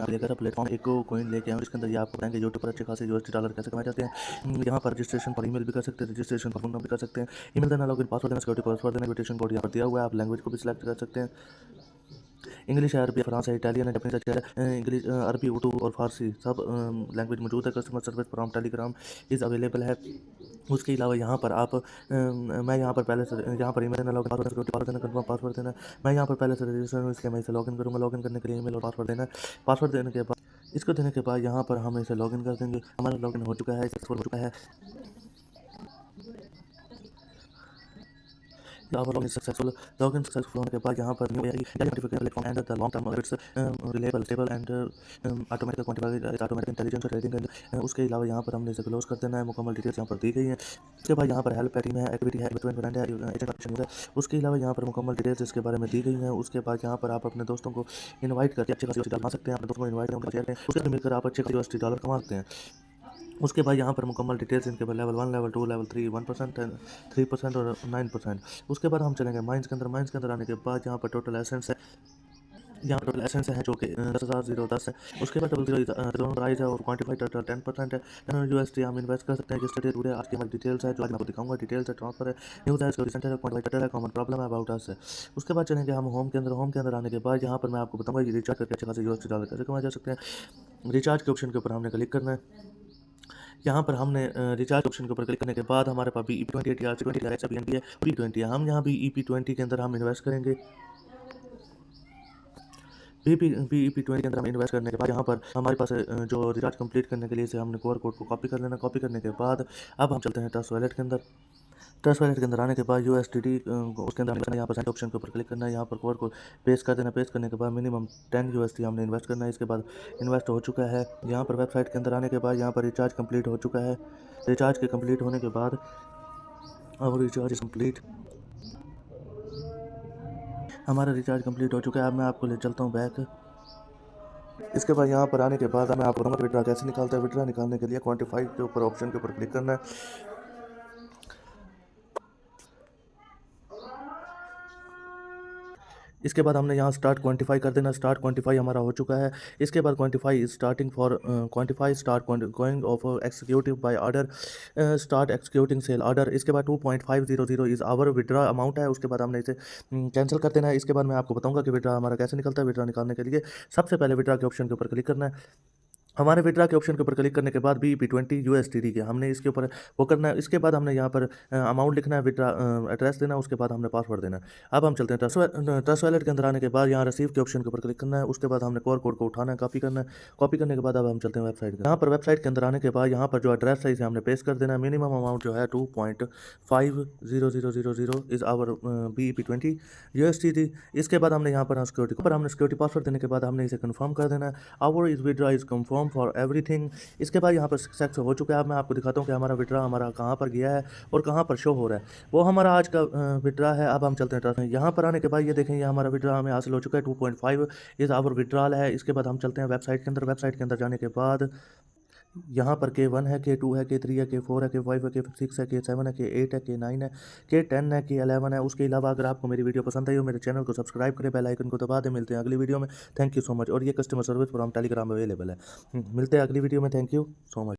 लेकर प्लेटफॉर्म एक कोइन लेके आए, इसके अंदर ये आपको बताएंगे यूट्यूब पर अच्छे खासे $USD कैसे कमाए जाते हैं। यहाँ पर रजिस्ट्रेशन पर ईमेल भी कर सकते हैं, रजिस्ट्रेशन पर फोन नंबर भी कर सकते हैं। ईमेल देना, लॉगिन पासवर्ड देना, सिक्योरिटी पासवर्ड देना, इन्विटेशन कोड यहाँ पर दिया हुआ है, आप लैंग्वेज को भी सिलेक्ट कर सकते हैं। इंग्लिश है, अरबी, फ्रांस है, इटालियन है, जापानीज है, इंग्लिश, अरबी, उर्दू और फारसी सब लैंग्वेज मौजूद है। Customer service from Telegram is available है। उसके अलावा यहाँ पर आप मैं यहाँ पर पहले से यहाँ पर ईमेल देना, लॉगिन पासवर्ड, सिक्योरिटी पासवर्ड देना, कंफर्म पासवर्ड देना। मैं यहाँ पर पहले से रजिस्टर हूँ, इसलिए मैं इसे लॉगिन करूँगा। लॉगिन करने के लिए ईमेल और पासवर्ड देना है। पासवर्ड देने के बाद इसको देने के बाद यहाँ पर हम इसे लॉगिन कर देंगे। हमारा लॉगिन हो चुका है, सक्सेसफुल हो चुका है। लॉगिन सक्सेसफुल होने के बाद यहाँ पर new identification platform and the long term it's reliable stable and automatic quantified automatic intelligence rating. उसके अलावा यहाँ पर हमने इसे क्लोज कर देना है। मुकम्मल डिटेल्स यहाँ पर दी गई हैं। उसके बाद यहाँ पर हेल्प है, टीम है, एक्टिविटी है, इन्वेस्टमेंट है, एजेंट ऑप्शन है। उसके अलावा यहाँ पर मुकम्मल डिटेल्स इसके बारे में दी गई हैं। उसके बाद यहाँ पर आप अपने दोस्तों को इन्वाइट करके अच्छे खासी कमा सकते हैं। अपने दोस्तों को इन्वाइट करके शेयर करें, उससे मिलकर आप अच्छे खासी $USD कमा सकते हैं। उसके बाद यहाँ पर मुकम्मल डिटेल्स इनके लेवल 1, लेवल 2, लेवल 3, 1%, 3% और 9%। उसके बाद हम चलेंगे माइंस के अंदर। माइंस के अंदर आने के बाद यहाँ पर टोटल एसेंस है, यहाँ टोटल एसेंस है जो कि 10,010 है। उसके बाद डबल प्राइस है और क्वान्टिफाइड टोटल 10% है। USD हम इन्वेस्ट कर सकते हैं। जिस डेट टुडे आज की हमारी डिटेल्स है जो आज मैं आपको दिखाऊंगा। डिटेल्स है, ट्रांसफर है, न्यूज़ है, स्टोरी सेंटर है, क्वान्टिफाइड टोटल है, कॉमन प्रॉब्लम है, अबाउट अस है। उसके बाद चलेंगे हम होम के अंदर। होम के अंदर आने के बाद यहाँ पर मैं आपको बताऊंगा ये रिचार्ज करके अच्छे खासे $USD कैसे कमाए जा सकते हैं। रिचार्ज के ऑप्शन के ऊपर हमने क्लिक करना है। यहाँ पर हमने रिचार्ज ऑप्शन के ऊपर क्लिक करने के बाद हमारे पास भी EP20 या RC20 या XBNB है, EP20 है। हम यहाँ भी EP20 के अंदर हम इन्वेस्ट करेंगे। EP20 के अंदर हम इन्वेस्ट करने के बाद यहाँ पर हमारे पास जो रिचार्ज कंप्लीट करने के लिए से हमने QR कोड को कॉपी कर लेना। कॉपी करने के बाद अब हम चलते हैं ट्रस्ट वॉलेट के अंदर। ट्रस्ट वॉलेट के अंदर आने के बाद USDT उसके अंदर यहाँ पर सेंड ऑप्शन के ऊपर क्लिक करना है। यहाँ पर कोड को पेस्ट कर देना। पेस्ट करने के बाद मिनिमम 10 USD हमने इन्वेस्ट करना है। इसके बाद इन्वेस्ट हो चुका है। यहाँ पर वेबसाइट के अंदर आने के बाद यहाँ पर रिचार्ज कंप्लीट हो चुका है। रिचार्ज के कंप्लीट होने के बाद अब रिचार्ज कंप्लीट, हमारा रिचार्ज कंप्लीट हो चुका है। अब मैं आपको ले चलता हूँ बैक। इसके बाद यहाँ पर आने के बाद मैं आपको बताऊंगा विड्रा कैसे निकालता है। विड्रा निकालने के लिए क्वान्टिफाई के ऊपर ऑप्शन के ऊपर क्लिक करना है। इसके बाद हमने यहाँ स्टार्ट क्वांटिफाई कर देना। स्टार्ट क्वांटिफाई हमारा हो चुका है। इसके बाद quantify is starting for quantify start going of executive buy order start executing sell order. इसके बाद 2.500 इज़ आवर विड्रा अमाउंट है। उसके बाद हमने इसे कैंसिल कर देना है। इसके बाद मैं आपको बताऊंगा कि विड्रा हमारा कैसे निकलता है। विड्रा निकालने के लिए सबसे पहले विड्रा के ऑप्शन के ऊपर क्लिक करना है। हमारे विड्रा के ऑप्शन के ऊपर क्लिक करने के बाद EP20 USDT के हमने इसके ऊपर वो करना है। इसके बाद हमने यहाँ पर अमाउंट लिखना है, विड्रा एड्रेस देना, उसके बाद हमने पासवर्ड देना है। अब हम चलते हैं ट्रस्ट वॉलेट के अंदर आने के बाद यहाँ रिसीव के ऑप्शन के ऊपर क्लिक करना है। उसके बाद हमने QR कोड को उठाना है, कॉपी करना है। कॉपी करने के बाद अब हम चलते हैं वेबसाइट के। यहाँ पर वेबसाइट के अंदर आने के बाद यहाँ पर जो एड्रेस है इसे हमने पेस्ट कर देना है। मिनिमम अमाउंट जो है 2.50000 इज़ आवर EP20 USDT। इसके बाद हमने यहाँ पर सिक्योरिटी पासवर्ड देने के बाद हमने इसे कन्फर्म कर देना है। Our is withdraw is confirm for everything. इसके बाद यहाँ पर सक्सेस हो चुका है। अब मैं आपको दिखाता हूँ कि हमारा विड्रा हमारा कहाँ पर गया है और कहाँ पर शो हो रहा है। वो हमारा आज का विड्रा है। अब हम चलते हैं ट्रस्ट में। यहाँ पर आने के बाद ये देखें, ये हमारा विड्रा हमें हासिल हो चुका है। 2.5 इस आवर विड्रॉल है। इसके बाद हम चलते हैं वेबसाइट के अंदर। वेबसाइट के अंदर जाने के बाद यहाँ पर K1 है, K2 है, K3 है, K4 है, K5 है, K6 है, K7 है, K8 है, K9 है, K10 है, K11 है। उसके अलावा अगर आपको मेरी वीडियो पसंद आई हो, मेरे चैनल को सब्सक्राइब करें, बेल आइकन को दबा दें। मिलते हैं अगली वीडियो में। Thank you so much. और ये customer service from Telegram available है। मिलते हैं अगली वीडियो में। Thank you so much.